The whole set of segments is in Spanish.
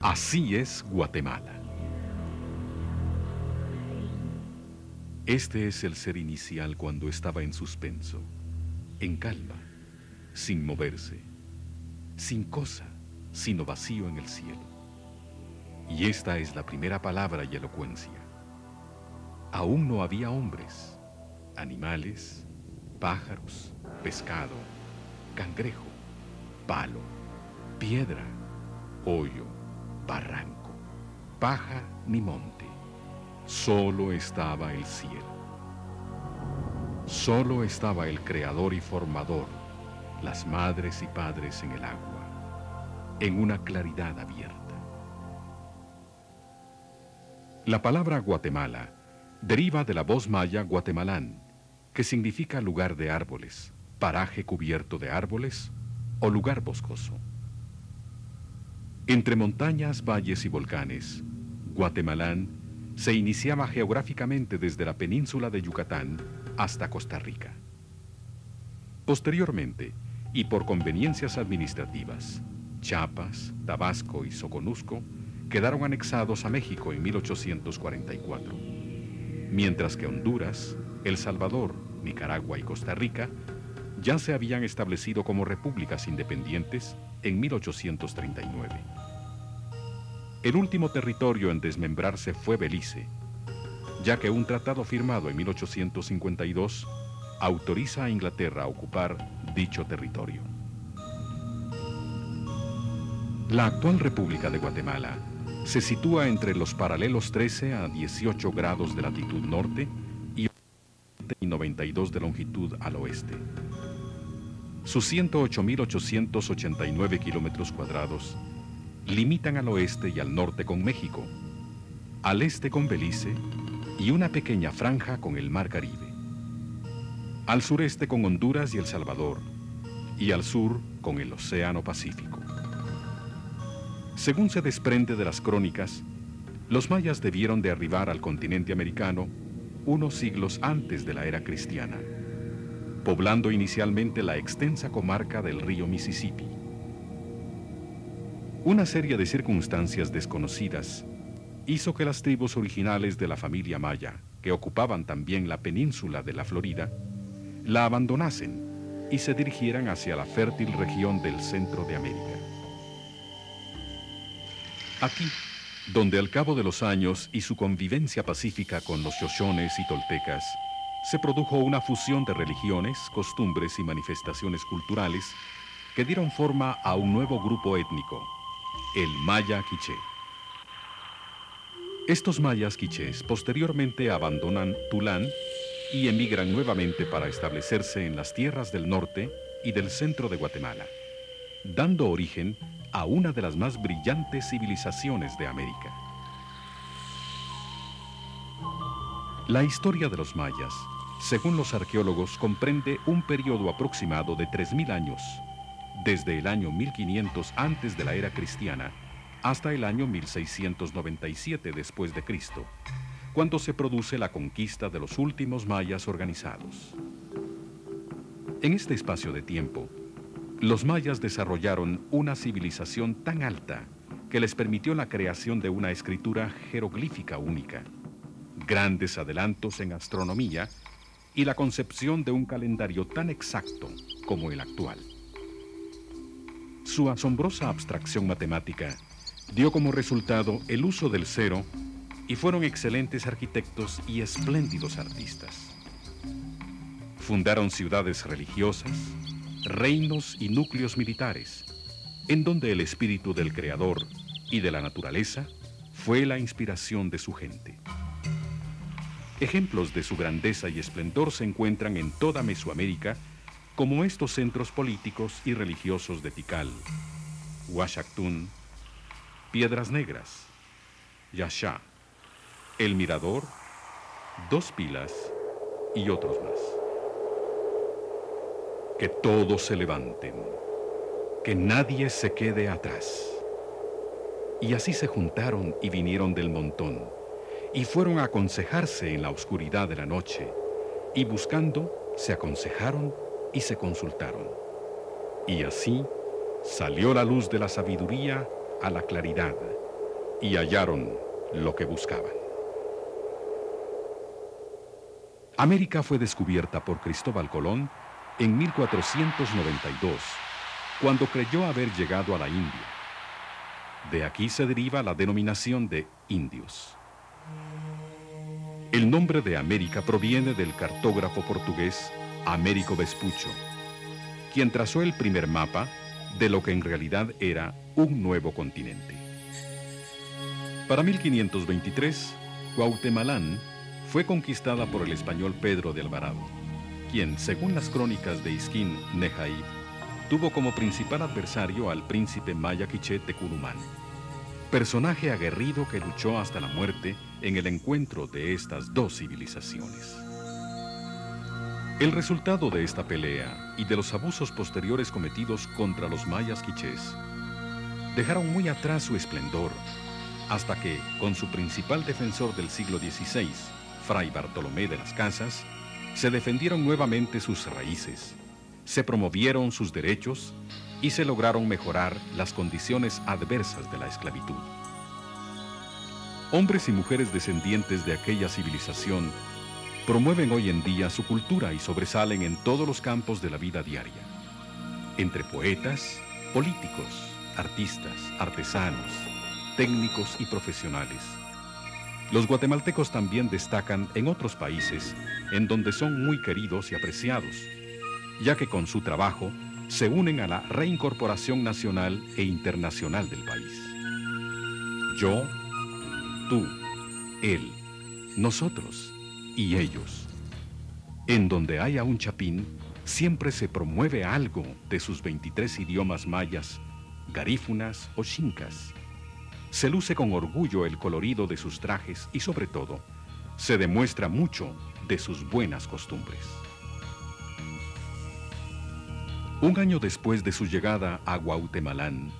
Así es Guatemala. Este es el ser inicial cuando estaba en suspenso, en calma, sin moverse, sin cosa, sino vacío en el cielo. Y esta es la primera palabra y elocuencia. Aún no había hombres, animales, pájaros, pescado, cangrejo, palo, piedra, hoyo, barranco, paja ni monte. Solo estaba el cielo. Solo estaba el creador y formador, las madres y padres en el agua, en una claridad abierta. La palabra Guatemala deriva de la voz maya guatemalán, que significa lugar de árboles, paraje cubierto de árboles o lugar boscoso. Entre montañas, valles y volcanes, Guatemalán se iniciaba geográficamente desde la península de Yucatán hasta Costa Rica. Posteriormente, y por conveniencias administrativas, Chiapas, Tabasco y Soconusco quedaron anexados a México en 1844, mientras que Honduras, El Salvador, Nicaragua y Costa Rica ya se habían establecido como repúblicas independientes en 1839. El último territorio en desmembrarse fue Belice, ya que un tratado firmado en 1852 autoriza a Inglaterra a ocupar dicho territorio. La actual República de Guatemala se sitúa entre los paralelos 13 a 18 grados de latitud norte y 92 de longitud al oeste. Sus 108.889 kilómetros cuadrados limitan al oeste y al norte con México, al este con Belice y una pequeña franja con el Mar Caribe, al sureste con Honduras y El Salvador, y al sur con el Océano Pacífico. Según se desprende de las crónicas, los mayas debieron de arribar al continente americano unos siglos antes de la era cristiana, poblando inicialmente la extensa comarca del río Mississippi. Una serie de circunstancias desconocidas hizo que las tribus originales de la familia maya, que ocupaban también la península de la Florida, la abandonasen y se dirigieran hacia la fértil región del centro de América. Aquí, donde al cabo de los años y su convivencia pacífica con los xoshones y toltecas, se produjo una fusión de religiones, costumbres y manifestaciones culturales que dieron forma a un nuevo grupo étnico, el maya quiché. Estos mayas quichés posteriormente abandonan Tulán y emigran nuevamente para establecerse en las tierras del norte y del centro de Guatemala, dando origen a una de las más brillantes civilizaciones de América. La historia de los mayas, según los arqueólogos, comprende un periodo aproximado de 3.000 años, desde el año 1500 antes de la era cristiana hasta el año 1697 después de Cristo, cuando se produce la conquista de los últimos mayas organizados. En este espacio de tiempo, los mayas desarrollaron una civilización tan alta que les permitió la creación de una escritura jeroglífica única, grandes adelantos en astronomía y la concepción de un calendario tan exacto como el actual. Su asombrosa abstracción matemática dio como resultado el uso del cero y fueron excelentes arquitectos y espléndidos artistas. Fundaron ciudades religiosas, reinos y núcleos militares, en donde el espíritu del creador y de la naturaleza fue la inspiración de su gente. Ejemplos de su grandeza y esplendor se encuentran en toda Mesoamérica, como estos centros políticos y religiosos de Tikal, Huachactún, Piedras Negras, Yaxá, El Mirador, Dos Pilas y otros más. Que todos se levanten, que nadie se quede atrás. Y así se juntaron y vinieron del montón, y fueron a aconsejarse en la oscuridad de la noche, y buscando se aconsejaron y se consultaron. Y así salió la luz de la sabiduría a la claridad, y hallaron lo que buscaban. América fue descubierta por Cristóbal Colón en 1492, cuando creyó haber llegado a la India. De aquí se deriva la denominación de indios. El nombre de América proviene del cartógrafo portugués Américo Vespuccio, quien trazó el primer mapa de lo que en realidad era un nuevo continente. Para 1523, Guatemalán fue conquistada por el español Pedro de Alvarado, quien, según las crónicas de Isquín Nejaib, tuvo como principal adversario al príncipe maya quiché Tecurumán, personaje aguerrido que luchó hasta la muerte en el encuentro de estas dos civilizaciones. El resultado de esta pelea y de los abusos posteriores cometidos contra los mayas quichés dejaron muy atrás su esplendor, hasta que, con su principal defensor del siglo XVI, Fray Bartolomé de las Casas, se defendieron nuevamente sus raíces, se promovieron sus derechos y se lograron mejorar las condiciones adversas de la esclavitud. Hombres y mujeres descendientes de aquella civilización promueven hoy en día su cultura y sobresalen en todos los campos de la vida diaria, entre poetas, políticos, artistas, artesanos, técnicos y profesionales. Los guatemaltecos también destacan en otros países en donde son muy queridos y apreciados, ya que con su trabajo se unen a la reincorporación nacional e internacional del país. Yo, tú, él, nosotros y ellos. En donde haya un chapín, siempre se promueve algo de sus 23 idiomas mayas, garífunas o xincas. Se luce con orgullo el colorido de sus trajes y, sobre todo, se demuestra mucho de sus buenas costumbres. Un año después de su llegada a Guatemalán,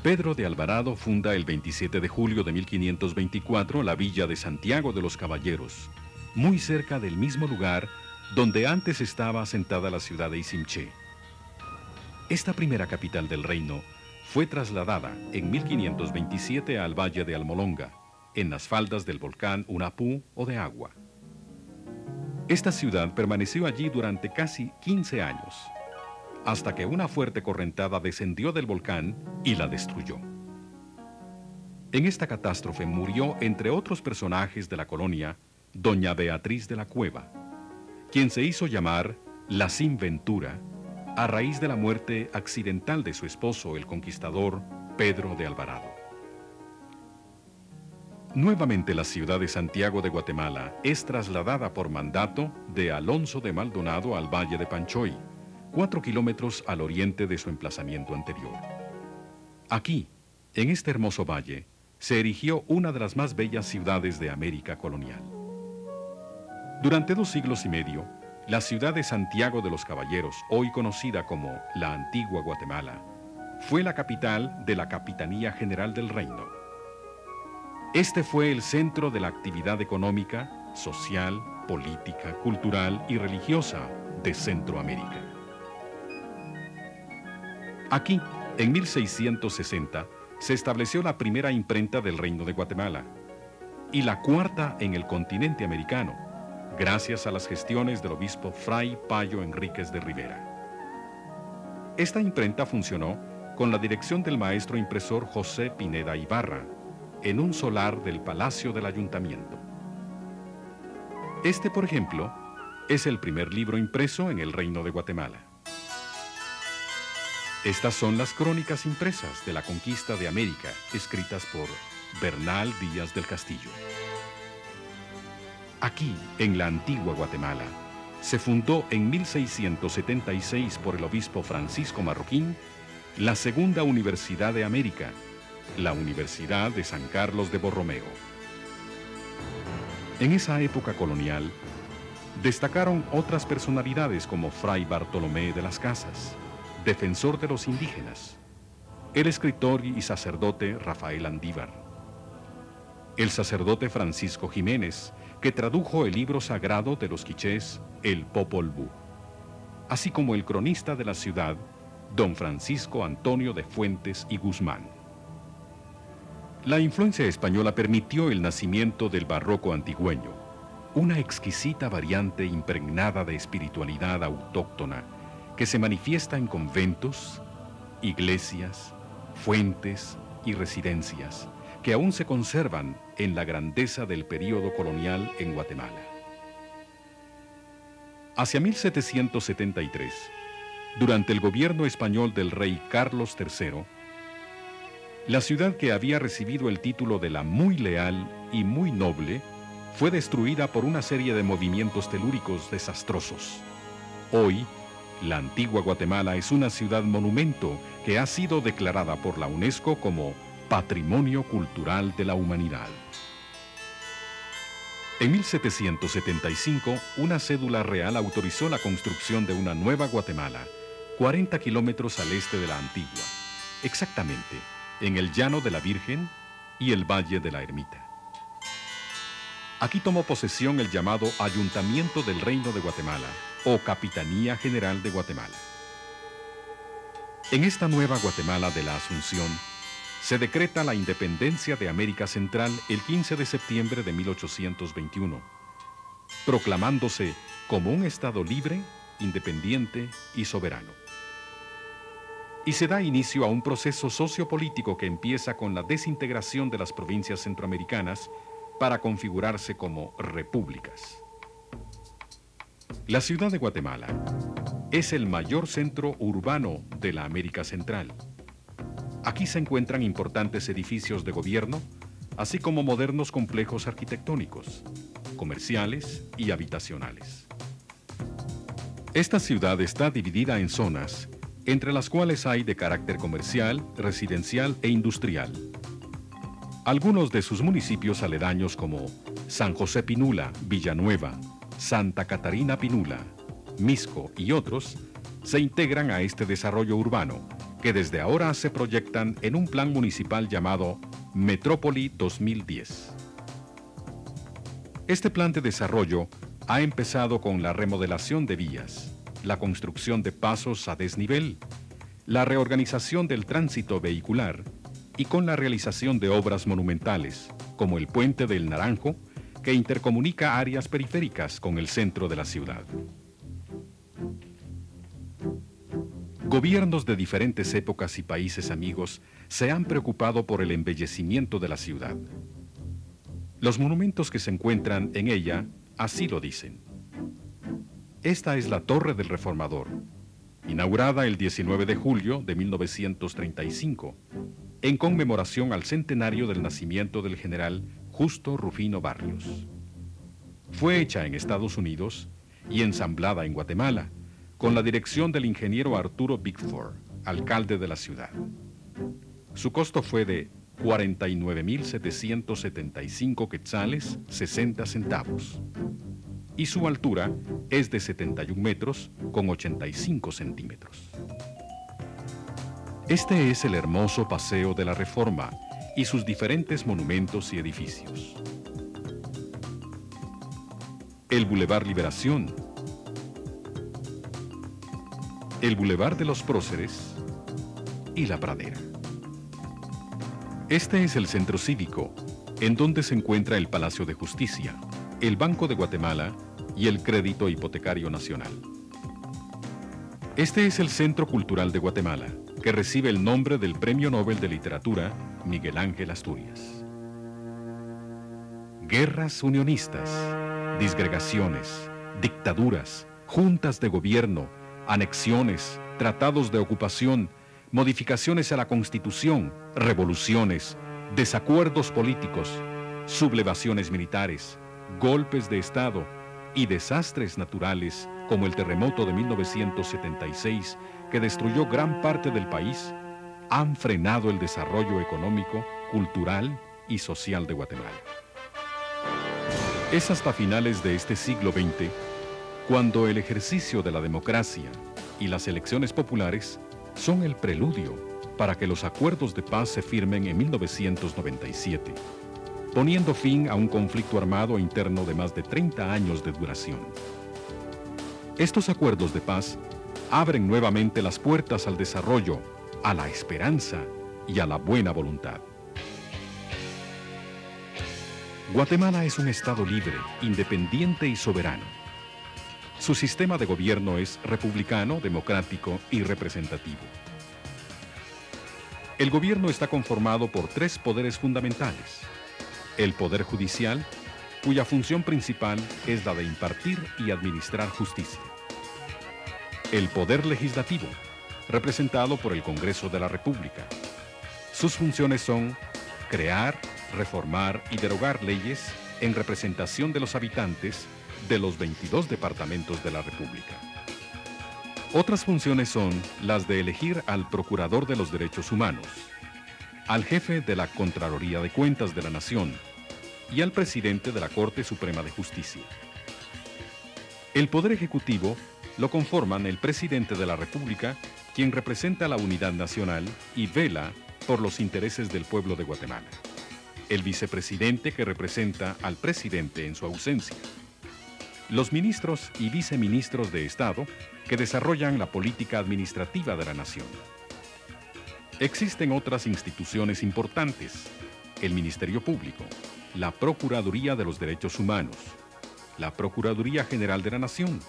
Pedro de Alvarado funda el 27 de julio de 1524 la villa de Santiago de los Caballeros, muy cerca del mismo lugar donde antes estaba asentada la ciudad de Izimché. Esta primera capital del reino fue trasladada en 1527 al valle de Almolonga, en las faldas del volcán Unapú o de Agua. Esta ciudad permaneció allí durante casi 15 años, hasta que una fuerte correntada descendió del volcán y la destruyó. En esta catástrofe murió, entre otros personajes de la colonia, doña Beatriz de la Cueva, quien se hizo llamar la Sin Ventura a raíz de la muerte accidental de su esposo, el conquistador Pedro de Alvarado. Nuevamente la ciudad de Santiago de Guatemala es trasladada por mandato de Alonso de Maldonado al valle de Panchoy, 4 kilómetros al oriente de su emplazamiento anterior. Aquí, en este hermoso valle, se erigió una de las más bellas ciudades de América colonial. Durante 2 siglos y medio, la ciudad de Santiago de los Caballeros, hoy conocida como la Antigua Guatemala, fue la capital de la Capitanía General del Reino. Este fue el centro de la actividad económica, social, política, cultural y religiosa de Centroamérica. Aquí, en 1660, se estableció la primera imprenta del Reino de Guatemala y la cuarta en el continente americano, gracias a las gestiones del obispo Fray Payo Enríquez de Rivera. Esta imprenta funcionó con la dirección del maestro impresor José Pineda Ibarra, en un solar del Palacio del Ayuntamiento. Este, por ejemplo, es el primer libro impreso en el Reino de Guatemala. Estas son las crónicas impresas de la conquista de América, escritas por Bernal Díaz del Castillo. Aquí, en la antigua Guatemala, se fundó en 1676 por el obispo Francisco Marroquín la segunda Universidad de América, la Universidad de San Carlos de Borromeo. En esa época colonial, destacaron otras personalidades como Fray Bartolomé de las Casas, defensor de los indígenas, el escritor y sacerdote Rafael Andívar, el sacerdote Francisco Jiménez, que tradujo el libro sagrado de los quichés, el Popol Vuh, así como el cronista de la ciudad, don Francisco Antonio de Fuentes y Guzmán. La influencia española permitió el nacimiento del barroco antigüeño, una exquisita variante impregnada de espiritualidad autóctona que se manifiesta en conventos, iglesias, fuentes y residencias que aún se conservan en la grandeza del período colonial en Guatemala. Hacia 1773, durante el gobierno español del rey Carlos III, la ciudad que había recibido el título de la muy leal y muy noble fue destruida por una serie de movimientos telúricos desastrosos. Hoy, la antigua Guatemala es una ciudad monumento que ha sido declarada por la UNESCO como Patrimonio Cultural de la Humanidad. En 1775, una cédula real autorizó la construcción de una nueva Guatemala, 40 kilómetros al este de la antigua, exactamente en el Llano de la Virgen y el Valle de la Ermita. Aquí tomó posesión el llamado Ayuntamiento del Reino de Guatemala, o Capitanía General de Guatemala. En esta nueva Guatemala de la Asunción, se decreta la independencia de América Central el 15 de septiembre de 1821, proclamándose como un Estado libre, independiente y soberano. Y se da inicio a un proceso sociopolítico que empieza con la desintegración de las provincias centroamericanas para configurarse como repúblicas. La ciudad de Guatemala es el mayor centro urbano de la América Central. Aquí se encuentran importantes edificios de gobierno, así como modernos complejos arquitectónicos, comerciales y habitacionales. Esta ciudad está dividida en zonas, entre las cuales hay de carácter comercial, residencial e industrial. Algunos de sus municipios aledaños como San José Pinula, Villanueva, Santa Catarina Pinula, Misco y otros se integran a este desarrollo urbano que desde ahora se proyectan en un plan municipal llamado Metrópoli 2010. Este plan de desarrollo ha empezado con la remodelación de vías, la construcción de pasos a desnivel, la reorganización del tránsito vehicular y con la realización de obras monumentales, como el Puente del Naranjo, que intercomunica áreas periféricas con el centro de la ciudad. Gobiernos de diferentes épocas y países amigos se han preocupado por el embellecimiento de la ciudad. Los monumentos que se encuentran en ella así lo dicen. Esta es la Torre del Reformador, inaugurada el 19 de julio de 1935, en conmemoración al centenario del nacimiento del general Justo Rufino Barrios. Fue hecha en Estados Unidos y ensamblada en Guatemala, con la dirección del ingeniero Arturo Bickford, alcalde de la ciudad. Su costo fue de 49.775 quetzales 60 centavos. Y su altura es de 71 metros con 85 centímetros. Este es el hermoso Paseo de la Reforma y sus diferentes monumentos y edificios. El Boulevard Liberación, el Boulevard de los Próceres y la Pradera. Este es el centro cívico, en donde se encuentra el Palacio de Justicia, el Banco de Guatemala y el Crédito Hipotecario Nacional. Este es el Centro Cultural de Guatemala, que recibe el nombre del Premio Nobel de Literatura Miguel Ángel Asturias. Guerras unionistas, disgregaciones, dictaduras, juntas de gobierno, anexiones, tratados de ocupación, modificaciones a la Constitución, revoluciones, desacuerdos políticos, sublevaciones militares, golpes de Estado y desastres naturales como el terremoto de 1976 que destruyó gran parte del país, han frenado el desarrollo económico, cultural y social de Guatemala. Es hasta finales de este siglo XX cuando el ejercicio de la democracia y las elecciones populares son el preludio para que los acuerdos de paz se firmen en 1997, poniendo fin a un conflicto armado interno de más de 30 años de duración. Estos acuerdos de paz abren nuevamente las puertas al desarrollo, a la esperanza y a la buena voluntad. Guatemala es un estado libre, independiente y soberano. Su sistema de gobierno es republicano, democrático y representativo. El gobierno está conformado por tres poderes fundamentales. El poder judicial, cuya función principal es la de impartir y administrar justicia. El poder legislativo, representado por el Congreso de la República. Sus funciones son crear, reformar y derogar leyes en representación de los habitantes de los 22 departamentos de la República. Otras funciones son las de elegir al Procurador de los Derechos Humanos, al jefe de la Contraloría de Cuentas de la Nación y al presidente de la Corte Suprema de Justicia. El Poder Ejecutivo lo conforman el presidente de la República, quien representa la unidad nacional y vela por los intereses del pueblo de Guatemala. El vicepresidente, que representa al presidente en su ausencia. Los ministros y viceministros de Estado, que desarrollan la política administrativa de la nación. Existen otras instituciones importantes: el Ministerio Público, la Procuraduría de los Derechos Humanos, la Procuraduría General de la Nación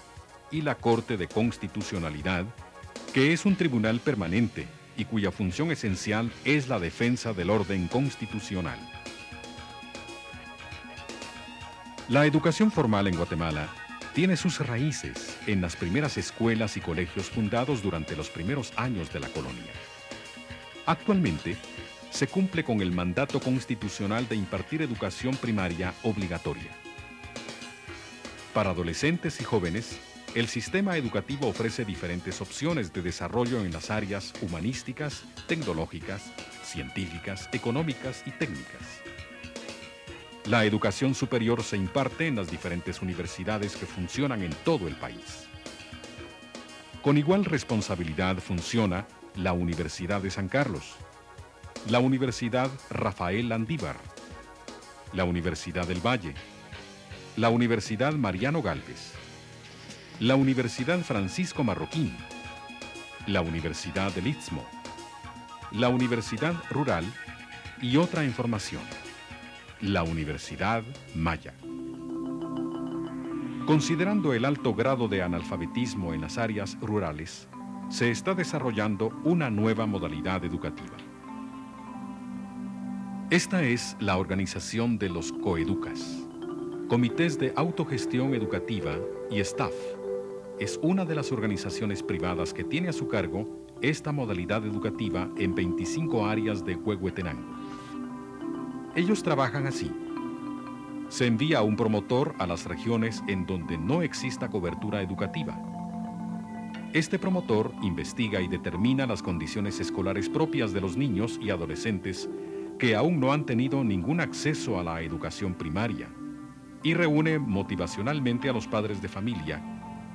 y la Corte de Constitucionalidad, que es un tribunal permanente y cuya función esencial es la defensa del orden constitucional. La educación formal en Guatemala tiene sus raíces en las primeras escuelas y colegios fundados durante los primeros años de la colonia. Actualmente, se cumple con el mandato constitucional de impartir educación primaria obligatoria. Para adolescentes y jóvenes, el sistema educativo ofrece diferentes opciones de desarrollo en las áreas humanísticas, tecnológicas, científicas, económicas y técnicas. La educación superior se imparte en las diferentes universidades que funcionan en todo el país. Con igual responsabilidad funciona la Universidad de San Carlos, la Universidad Rafael Landívar, la Universidad del Valle, la Universidad Mariano Gálvez, la Universidad Francisco Marroquín, la Universidad del Istmo, la Universidad Rural y otra información, la Universidad Maya. Considerando el alto grado de analfabetismo en las áreas rurales, se está desarrollando una nueva modalidad educativa. Esta es la organización de los coeducas, comités de autogestión educativa y staff. Es una de las organizaciones privadas que tiene a su cargo esta modalidad educativa en 25 áreas de Huehuetenango. Ellos trabajan así. Se envía a un promotor a las regiones en donde no exista cobertura educativa. Este promotor investiga y determina las condiciones escolares propias de los niños y adolescentes que aún no han tenido ningún acceso a la educación primaria y reúne motivacionalmente a los padres de familia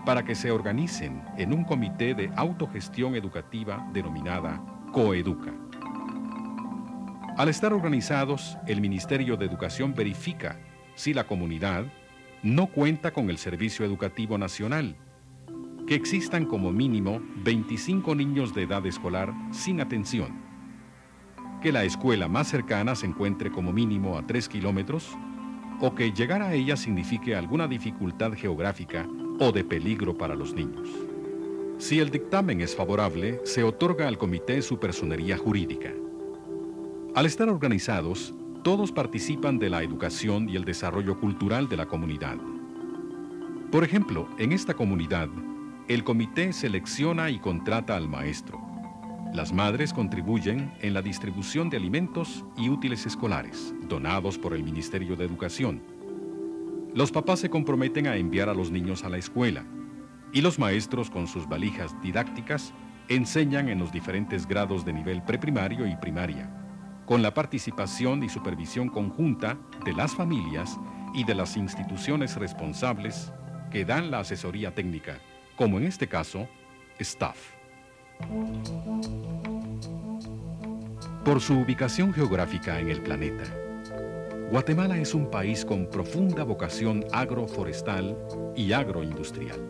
para que se organicen en un comité de autogestión educativa denominada Coeduca. Al estar organizados, el Ministerio de Educación verifica si la comunidad no cuenta con el Servicio Educativo Nacional, que existan como mínimo 25 niños de edad escolar sin atención, que la escuela más cercana se encuentre como mínimo a 3 kilómetros, o que llegar a ella signifique alguna dificultad geográfica o de peligro para los niños. Si el dictamen es favorable, se otorga al comité su personería jurídica. Al estar organizados, todos participan de la educación y el desarrollo cultural de la comunidad. Por ejemplo, en esta comunidad, el comité selecciona y contrata al maestro. Las madres contribuyen en la distribución de alimentos y útiles escolares, donados por el Ministerio de Educación. Los papás se comprometen a enviar a los niños a la escuela, y los maestros, con sus valijas didácticas, enseñan en los diferentes grados de nivel preprimario y primaria, con la participación y supervisión conjunta de las familias y de las instituciones responsables que dan la asesoría técnica, como en este caso, staff. Por su ubicación geográfica en el planeta, Guatemala es un país con profunda vocación agroforestal y agroindustrial.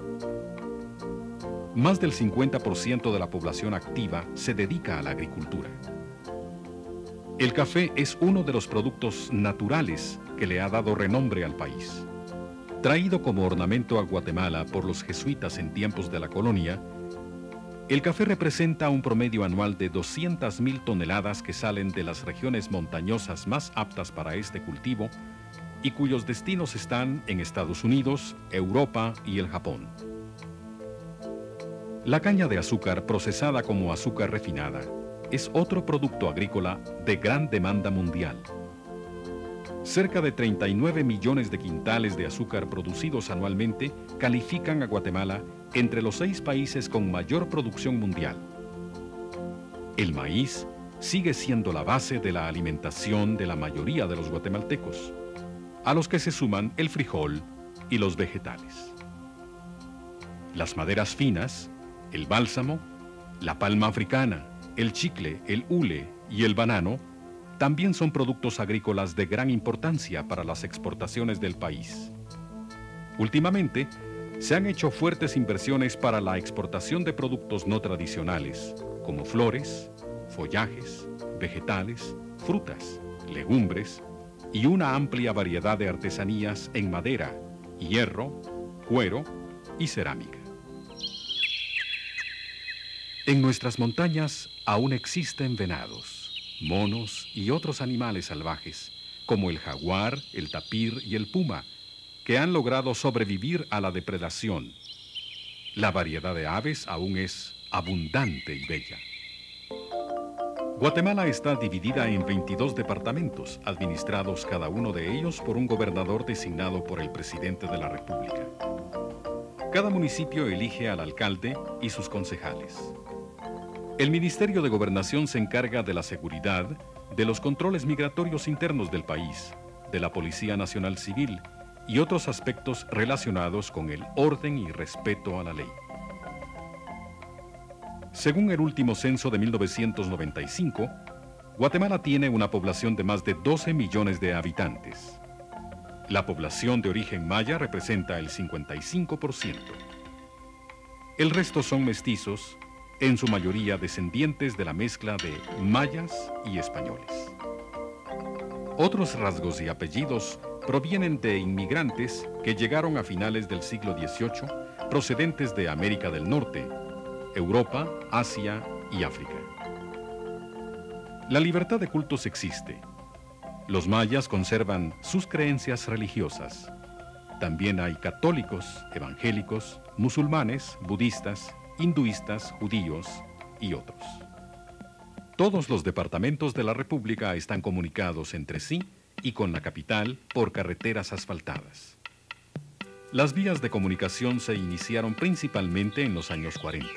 Más del 50% de la población activa se dedica a la agricultura. El café es uno de los productos naturales que le ha dado renombre al país. Traído como ornamento a Guatemala por los jesuitas en tiempos de la colonia, el café representa un promedio anual de 200.000 toneladas que salen de las regiones montañosas más aptas para este cultivo y cuyos destinos están en Estados Unidos, Europa y el Japón. La caña de azúcar procesada como azúcar refinada es otro producto agrícola de gran demanda mundial. Cerca de 39 millones de quintales de azúcar producidos anualmente califican a Guatemala entre los 6 países con mayor producción mundial. El maíz sigue siendo la base de la alimentación de la mayoría de los guatemaltecos, a los que se suman el frijol y los vegetales. Las maderas finas, el bálsamo, la palma africana, el chicle, el hule y el banano también son productos agrícolas de gran importancia para las exportaciones del país. Últimamente, se han hecho fuertes inversiones para la exportación de productos no tradicionales, como flores, follajes, vegetales, frutas, legumbres y una amplia variedad de artesanías en madera, hierro, cuero y cerámica. En nuestras montañas aún existen venados, monos y otros animales salvajes, como el jaguar, el tapir y el puma, que han logrado sobrevivir a la depredación. La variedad de aves aún es abundante y bella. Guatemala está dividida en 22 departamentos, administrados cada uno de ellos por un gobernador designado por el presidente de la República. Cada municipio elige al alcalde y sus concejales. El Ministerio de Gobernación se encarga de la seguridad, de los controles migratorios internos del país, de la Policía Nacional Civil y otros aspectos relacionados con el orden y respeto a la ley. Según el último censo de 1995, Guatemala tiene una población de más de 12 millones de habitantes. La población de origen maya representa el 55%. El resto son mestizos, en su mayoría descendientes de la mezcla de mayas y españoles. Otros rasgos y apellidos provienen de inmigrantes que llegaron a finales del siglo XVIII procedentes de América del Norte, Europa, Asia y África. La libertad de cultos existe. Los mayas conservan sus creencias religiosas. También hay católicos, evangélicos, musulmanes, budistas, hinduistas, judíos y otros. Todos los departamentos de la República están comunicados entre sí y con la capital por carreteras asfaltadas. Las vías de comunicación se iniciaron principalmente en los años 40.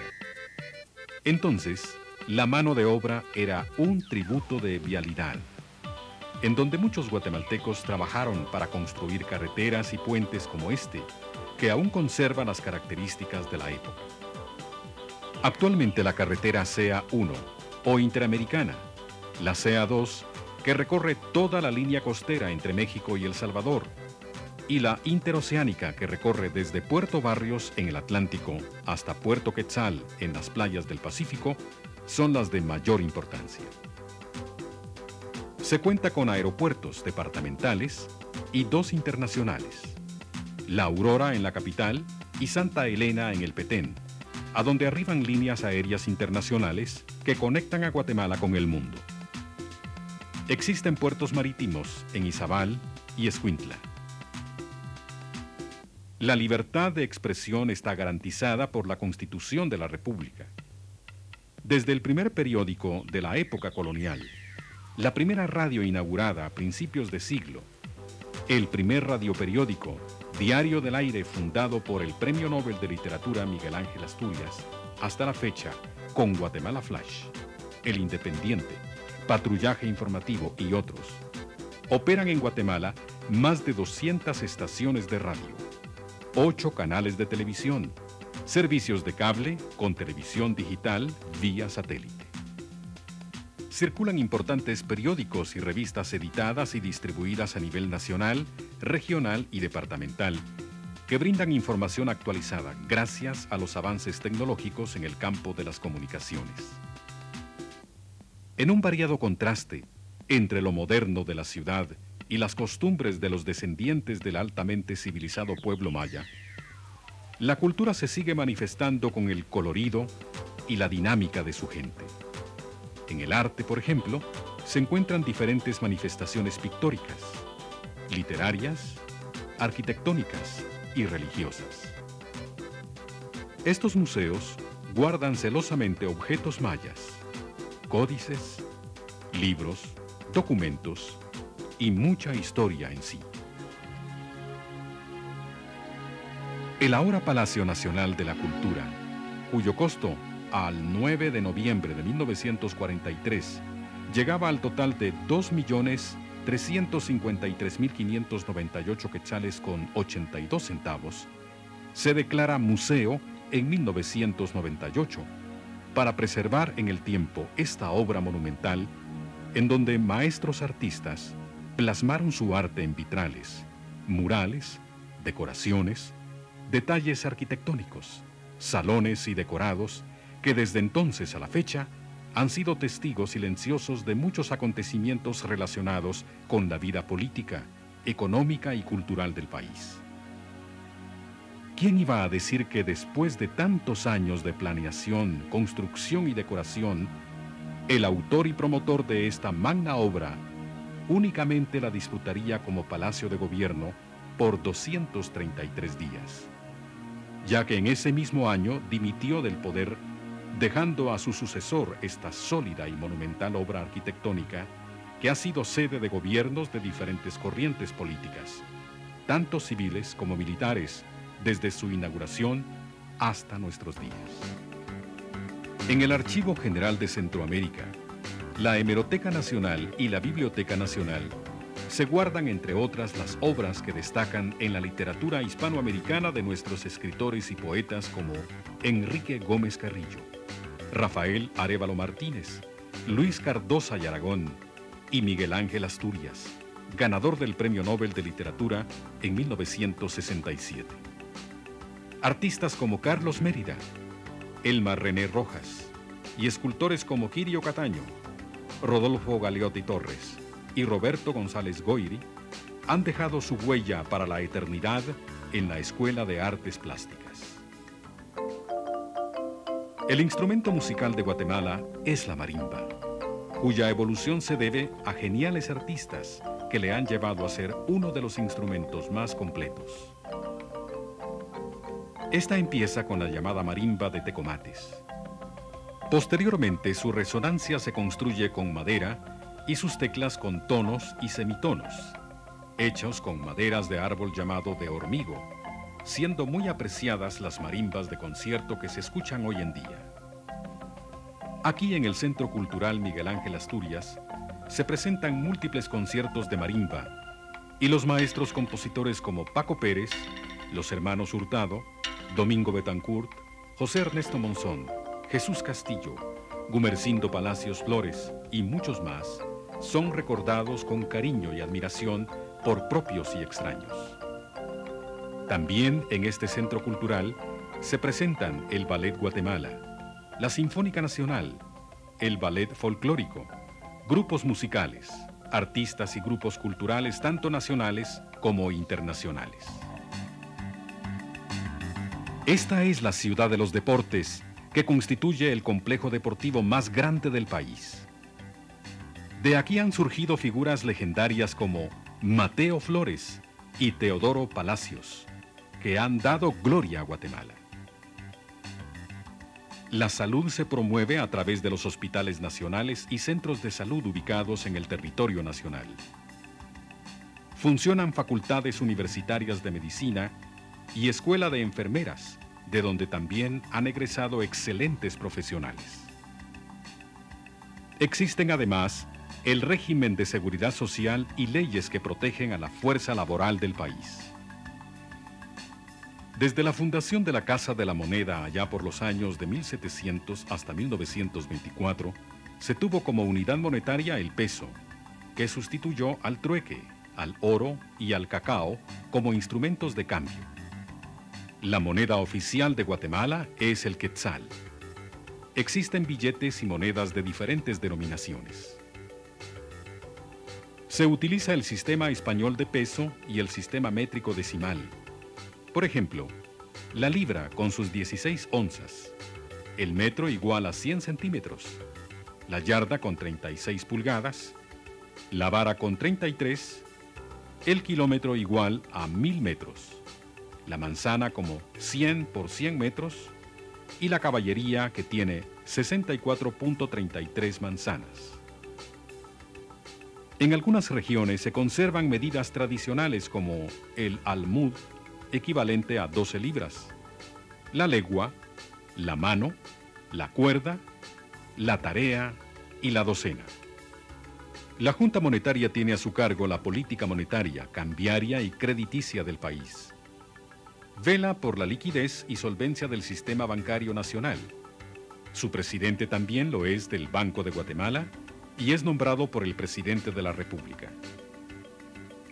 Entonces, la mano de obra era un tributo de vialidad, en donde muchos guatemaltecos trabajaron para construir carreteras y puentes como este, que aún conservan las características de la época. Actualmente la carretera CA1 o Interamericana, la CA2, que recorre toda la línea costera entre México y El Salvador, y la Interoceánica, que recorre desde Puerto Barrios en el Atlántico hasta Puerto Quetzal en las playas del Pacífico, son las de mayor importancia. Se cuenta con aeropuertos departamentales y 2 internacionales, La Aurora en la capital y Santa Elena en el Petén, a donde arriban líneas aéreas internacionales que conectan a Guatemala con el mundo. Existen puertos marítimos en Izabal y Escuintla. La libertad de expresión está garantizada por la Constitución de la República. Desde el primer periódico de la época colonial, la primera radio inaugurada a principios de siglo, el primer radioperiódico, Diario del Aire, fundado por el Premio Nobel de Literatura Miguel Ángel Asturias, hasta la fecha, con Guatemala Flash, El Independiente, Patrullaje Informativo y otros, operan en Guatemala más de 200 estaciones de radio, 8 canales de televisión, servicios de cable con televisión digital vía satélite. Circulan importantes periódicos y revistas editadas y distribuidas a nivel nacional, regional y departamental, que brindan información actualizada gracias a los avances tecnológicos en el campo de las comunicaciones. En un variado contraste entre lo moderno de la ciudad y las costumbres de los descendientes del altamente civilizado pueblo maya, la cultura se sigue manifestando con el colorido y la dinámica de su gente. En el arte, por ejemplo, se encuentran diferentes manifestaciones pictóricas, literarias, arquitectónicas y religiosas. Estos museos guardan celosamente objetos mayas, códices, libros, documentos y mucha historia en sí. El ahora Palacio Nacional de la Cultura, cuyo costo al 9 de noviembre de 1943 llegaba al total de 2.353.598 quetzales con 82 centavos, se declara museo en 1998 para preservar en el tiempo esta obra monumental en donde maestros artistas plasmaron su arte en vitrales, murales, decoraciones, detalles arquitectónicos, salones y decorados que desde entonces a la fecha han sido testigos silenciosos de muchos acontecimientos relacionados con la vida política, económica y cultural del país. ¿Quién iba a decir que después de tantos años de planeación, construcción y decoración, el autor y promotor de esta magna obra únicamente la disfrutaría como Palacio de Gobierno por 233 días? Ya que en ese mismo año dimitió del poder, dejando a su sucesor esta sólida y monumental obra arquitectónica que ha sido sede de gobiernos de diferentes corrientes políticas, tanto civiles como militares, desde su inauguración hasta nuestros días. En el Archivo General de Centroamérica, la Hemeroteca Nacional y la Biblioteca Nacional se guardan, entre otras, las obras que destacan en la literatura hispanoamericana de nuestros escritores y poetas como Enrique Gómez Carrillo, Rafael Arévalo Martínez, Luis Cardosa y Aragón y Miguel Ángel Asturias, ganador del Premio Nobel de Literatura en 1967. Artistas como Carlos Mérida, Elmar René Rojas y escultores como Quirio Cataño, Rodolfo Galeotti Torres y Roberto González Goyri han dejado su huella para la eternidad en la Escuela de Artes Plásticas. El instrumento musical de Guatemala es la marimba, cuya evolución se debe a geniales artistas que le han llevado a ser uno de los instrumentos más completos. Esta empieza con la llamada marimba de tecomates. Posteriormente, su resonancia se construye con madera y sus teclas con tonos y semitonos, hechos con maderas de árbol llamado de hormigo, siendo muy apreciadas las marimbas de concierto que se escuchan hoy en día. Aquí en el Centro Cultural Miguel Ángel Asturias se presentan múltiples conciertos de marimba y los maestros compositores como Paco Pérez, los hermanos Hurtado, Domingo Betancourt, José Ernesto Monzón, Jesús Castillo, Gumercindo Palacios Flores y muchos más son recordados con cariño y admiración por propios y extraños. También en este centro cultural se presentan el Ballet Guatemala, la Sinfónica Nacional, el Ballet Folclórico, grupos musicales, artistas y grupos culturales tanto nacionales como internacionales. Esta es la ciudad de los deportes que constituye el complejo deportivo más grande del país. De aquí han surgido figuras legendarias como Mateo Flores y Teodoro Palacios, que han dado gloria a Guatemala. La salud se promueve a través de los hospitales nacionales y centros de salud ubicados en el territorio nacional. Funcionan facultades universitarias de medicina y escuela de enfermeras, de donde también han egresado excelentes profesionales. Existen además el régimen de seguridad social y leyes que protegen a la fuerza laboral del país. Desde la fundación de la Casa de la Moneda allá por los años de 1700 hasta 1924, se tuvo como unidad monetaria el peso, que sustituyó al trueque, al oro y al cacao como instrumentos de cambio. La moneda oficial de Guatemala es el quetzal. Existen billetes y monedas de diferentes denominaciones. Se utiliza el sistema español de peso y el sistema métrico decimal. Por ejemplo, la libra con sus 16 onzas, el metro igual a 100 centímetros, la yarda con 36 pulgadas, la vara con 33, el kilómetro igual a 1000 metros, la manzana como 100 por 100 metros y la caballería que tiene 64.33 manzanas. En algunas regiones se conservan medidas tradicionales como el almud, equivalente a 12 libras, la legua, la mano, la cuerda, la tarea y la docena. La Junta Monetaria tiene a su cargo la política monetaria, cambiaria y crediticia del país. Vela por la liquidez y solvencia del sistema bancario nacional. Su presidente también lo es del Banco de Guatemala y es nombrado por el presidente de la República.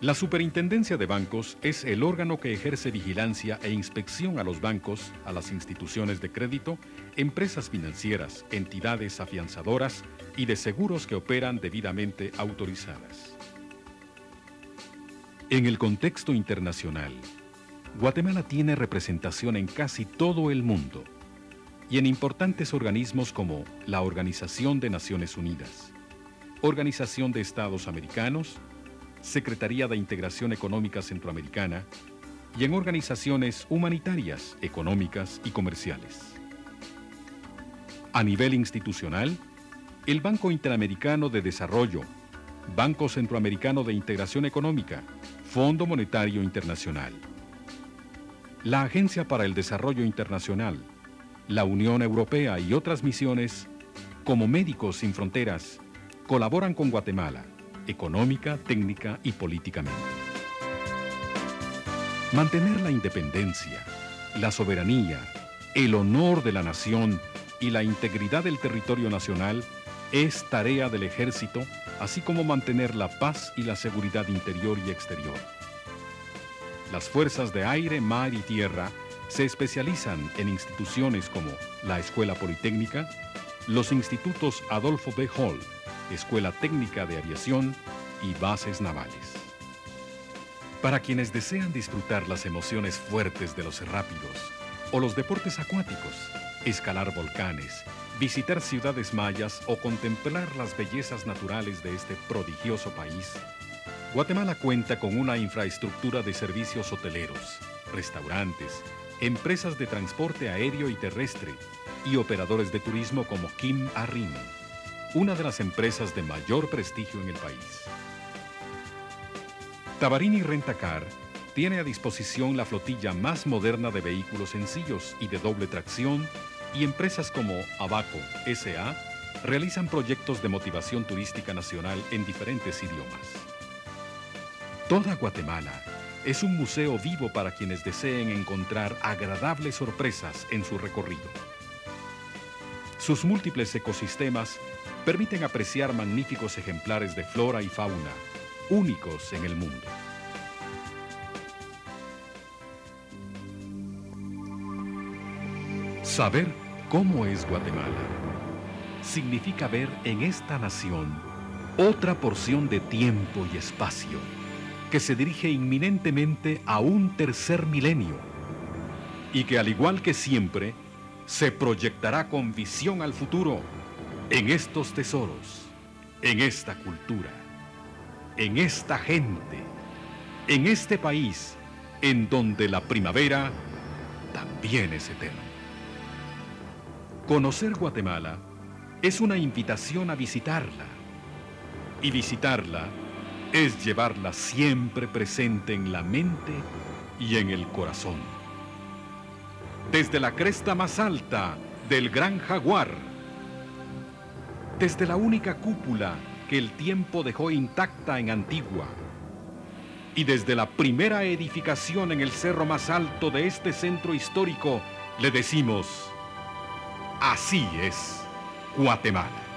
La Superintendencia de Bancos es el órgano que ejerce vigilancia e inspección a los bancos, a las instituciones de crédito, empresas financieras, entidades afianzadoras y de seguros que operan debidamente autorizadas. En el contexto internacional, Guatemala tiene representación en casi todo el mundo y en importantes organismos como la Organización de Naciones Unidas, Organización de Estados Americanos, Secretaría de Integración Económica Centroamericana y en organizaciones humanitarias, económicas y comerciales. A nivel institucional, el Banco Interamericano de Desarrollo, Banco Centroamericano de Integración Económica, Fondo Monetario Internacional, la Agencia para el Desarrollo Internacional, la Unión Europea y otras misiones, como Médicos Sin Fronteras, colaboran con Guatemala, económica, técnica y políticamente. Mantener la independencia, la soberanía, el honor de la nación y la integridad del territorio nacional es tarea del Ejército, así como mantener la paz y la seguridad interior y exterior. Las fuerzas de aire, mar y tierra se especializan en instituciones como la Escuela Politécnica, los institutos Adolfo B. Hall, Escuela Técnica de Aviación y bases navales. Para quienes desean disfrutar las emociones fuertes de los rápidos o los deportes acuáticos, escalar volcanes, visitar ciudades mayas o contemplar las bellezas naturales de este prodigioso país, Guatemala cuenta con una infraestructura de servicios hoteleros, restaurantes, empresas de transporte aéreo y terrestre y operadores de turismo como Kim Arrim, una de las empresas de mayor prestigio en el país. Tabarini Rentacar tiene a disposición la flotilla más moderna de vehículos sencillos y de doble tracción, y empresas como Abaco S.A. realizan proyectos de motivación turística nacional en diferentes idiomas. Toda Guatemala es un museo vivo para quienes deseen encontrar agradables sorpresas en su recorrido. Sus múltiples ecosistemas permiten apreciar magníficos ejemplares de flora y fauna, únicos en el mundo. Saber cómo es Guatemala significa ver en esta nación otra porción de tiempo y espacio que se dirige inminentemente a un tercer milenio y que, al igual que siempre, se proyectará con visión al futuro en estos tesoros, en esta cultura, en esta gente, en este país en donde la primavera también es eterna. Conocer Guatemala es una invitación a visitarla, y visitarla es llevarla siempre presente en la mente y en el corazón. Desde la cresta más alta del Gran Jaguar, desde la única cúpula que el tiempo dejó intacta en Antigua, y desde la primera edificación en el cerro más alto de este centro histórico, le decimos: así es Guatemala.